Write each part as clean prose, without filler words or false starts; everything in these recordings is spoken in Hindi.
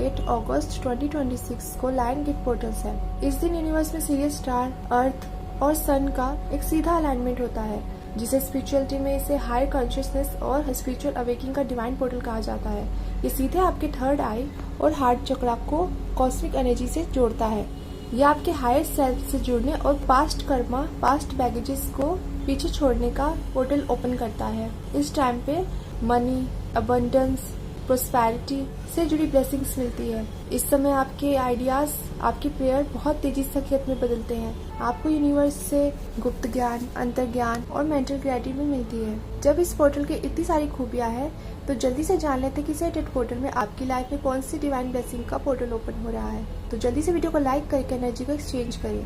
8 अगस्त 2026 को लायन गेट पोर्टल्स है। इस दिन यूनिवर्स में सीरियस स्टार, अर्थ और सन का एक सीधा अलाइनमेंट होता है, जिसे स्पिरिचुअलिटी में इसे हायर कॉन्शियसनेस और स्पिरिचुअल अवेकिंग का डिवाइन पोर्टल कहा जाता है। ये सीधे आपके थर्ड आई और हार्ट चक्रा को कॉस्मिक एनर्जी से जोड़ता है। यह आपके हायर सेल्फ से जुड़ने और पास्ट कर्मा, पास्ट बैगेजेस को पीछे छोड़ने का पोर्टल ओपन करता है। इस टाइम पे मनी, अबंडेंस, प्रोस्पेरिटी से जुड़ी ब्लेसिंग्स मिलती है। इस समय आपके आइडियाज, आपकी प्रेयर बहुत तेजी से हकीकत में बदलते हैं। आपको यूनिवर्स से गुप्त ज्ञान, अंतर ज्ञान और मेंटल क्लैरिटी भी मिलती है। जब इस पोर्टल की इतनी सारी खूबियां हैं, तो जल्दी से जान लेते हैं कि सेटेड पोर्टल में आपकी लाइफ में कौन सी डिवाइन ब्लेसिंग का पोर्टल ओपन हो रहा है। तो जल्दी से वीडियो को लाइक करके एनर्जी को एक्सचेंज करें।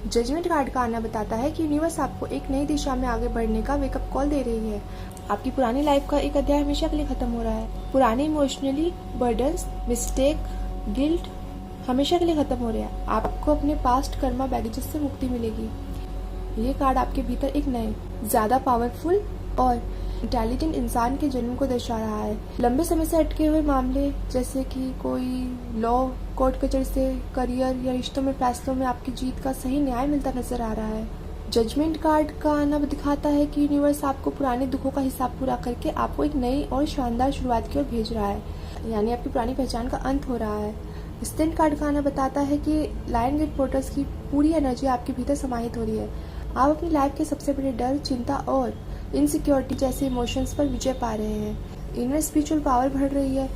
जजमेंट कार्ड का आना बताता है कि यूनिवर्स आपको एक नई दिशा में आगे बढ़ने का वेकअप कॉल दे रही है। आपकी पुरानी लाइफ का एक अध्याय हमेशा के लिए खत्म हो रहा है। पुराने इमोशनली बर्डन्स, मिस्टेक, गिल्ट हमेशा के लिए खत्म हो रहे हैं। आपको अपने पास्ट कर्मा बैगेजेस से मुक्ति मिलेगी। ये कार्ड आपके भीतर एक नए, ज्यादा पावरफुल और इंटेलिजेंट इंसान के जन्म को दर्शा रहा है। लंबे समय से अटके हुए मामले, जैसे कि कोई लॉ, कोर्ट कचहरी से करियर या रिश्तों में फैसलों में आपकी जीत का सही न्याय मिलता नजर आ रहा है। जजमेंट कार्ड का आना दिखाता है कि यूनिवर्स आपको पुराने दुखों का हिसाब पूरा करके आपको एक नई और शानदार शुरुआत की ओर भेज रहा है, यानी आपकी पुरानी पहचान का अंत हो रहा है। स्टैंड कार्ड का आना बताता है कि लायन गेट पोर्टल्स की पूरी एनर्जी आपके भीतर समाहित हो रही है। आप अपनी लाइफ के सबसे बड़े डर, चिंता और इनसिक्योरिटी जैसे इमोशंस पर विजय पा रहे हैं। इनर स्पिरिचुअल पावर बढ़ रही है।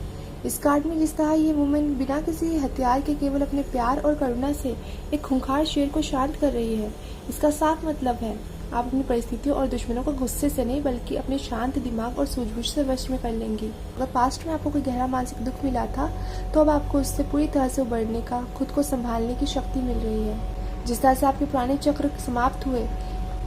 इस कार्ड में जिस तरह ये वुमेन बिना किसी हथियार के केवल अपने प्यार और करुणा से एक खूंखार शेर को शांत कर रही है, इसका साफ मतलब है आप अपनी परिस्थितियों और दुश्मनों को गुस्से से नहीं बल्कि अपने शांत दिमाग और सूझबूझ से वश में कर लेंगी। अगर पास्ट में आपको कोई गहरा मानसिक दुख मिला था, तो अब आपको उससे पूरी तरह से उबरने का, खुद को संभालने की शक्ति मिल रही है। जिस तरह से आपके पुराने चक्र समाप्त हुए,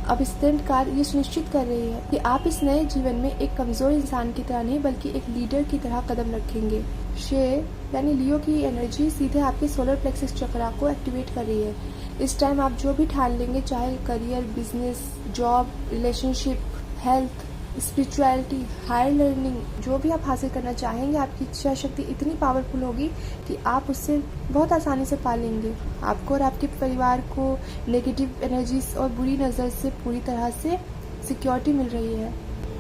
अब स्टैंड कार्ड ये सुनिश्चित कर रही है कि आप इस नए जीवन में एक कमजोर इंसान की तरह नहीं बल्कि एक लीडर की तरह कदम रखेंगे। शेर यानी लियो की एनर्जी सीधे आपके सोलर प्लेक्सस चक्रा को एक्टिवेट कर रही है। इस टाइम आप जो भी ठान लेंगे, चाहे career, business, job, relationship, health, spirituality, higher learning, जो भी आप हासिल करना चाहेंगे, आपकी इच्छा शक्ति इतनी पावरफुल होगी कि आप उससे बहुत आसानी से पा लेंगे। आपको और आपके परिवार को नेगेटिव एनर्जीज और बुरी नज़र से पूरी तरह से सिक्योरिटी मिल रही है।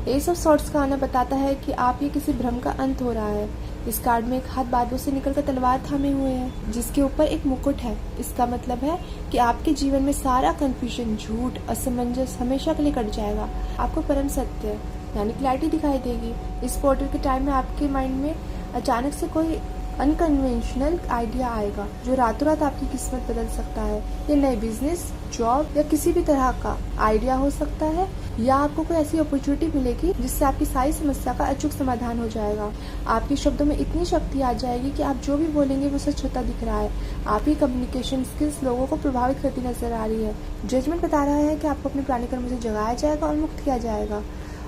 एस ऑफ सॉर्ड्स का आना बताता है कि आप ये किसी भ्रम का अंत हो रहा है। इस कार्ड में एक हाथ बाजू से निकलकर तलवार थामे हुए है, जिसके ऊपर एक मुकुट है। इसका मतलब है कि आपके जीवन में सारा कंफ्यूजन, झूठ, असमंजस हमेशा के लिए कट जाएगा। आपको परम सत्य यानी क्लैरिटी दिखाई देगी। इस पोर्टल के टाइम में आपके माइंड में अचानक से कोई अनकन्वेंशनल आइडिया आएगा जो रातों रात आपकी किस्मत बदल सकता है। ये नए बिजनेस, जॉब या किसी भी तरह का आइडिया हो सकता है, या आपको कोई ऐसी अपॉर्चुनिटी मिलेगी जिससे आपकी सारी समस्या का अचूक समाधान हो जाएगा। आपके शब्दों में इतनी शक्ति आ जाएगी कि आप जो भी बोलेंगे वो सच होता दिख रहा है। आपकी कम्युनिकेशन स्किल्स लोगों को प्रभावित करती नजर आ रही है। जजमेंट बता रहा है कि आपको अपने पुराने कर्मों से जगाया जाएगा और मुक्त किया जाएगा,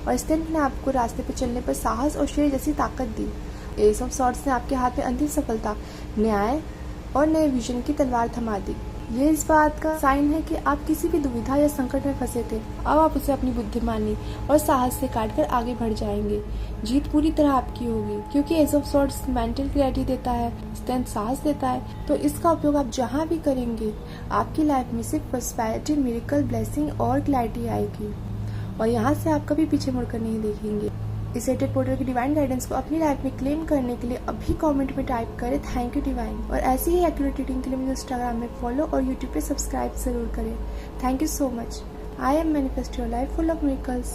और स्टैंड ने आपको रास्ते पर चलने पर साहस और शेर जैसी ताकत दी। एस ऑफ सॉर्ड्स ने आपके हाथ में अंतिम सफलता, न्याय और नए विजन की तलवार थमा दी। ये इस बात का साइन है कि आप किसी भी दुविधा या संकट में फंसे थे, अब आप उसे अपनी बुद्धिमानी और साहस से काटकर आगे बढ़ जाएंगे। जीत पूरी तरह आपकी होगी, क्योंकि S of swords mental clarity देता है, स्ट्रेंथ, साहस देता है। तो इसका उपयोग आप जहाँ भी करेंगे, आपकी लाइफ में सिर्फ प्रॉस्पेरिटी, मिरेकल, ब्लेसिंग और क्लैरिटी आएगी, और यहाँ से आप कभी पीछे मुड़कर नहीं देखेंगे। इस सेटेड पोर्टल की डिवाइन गाइडेंस को अपनी लाइफ में क्लेम करने के लिए अभी कमेंट में टाइप करें थैंक यू डिवाइन, और ऐसी ही एक्यूरेट रीडिंग के लिए मुझे इंस्टाग्राम में फॉलो और यूट्यूब पे सब्सक्राइब जरूर करें। Thank you so much. I am manifest your life full of miracles.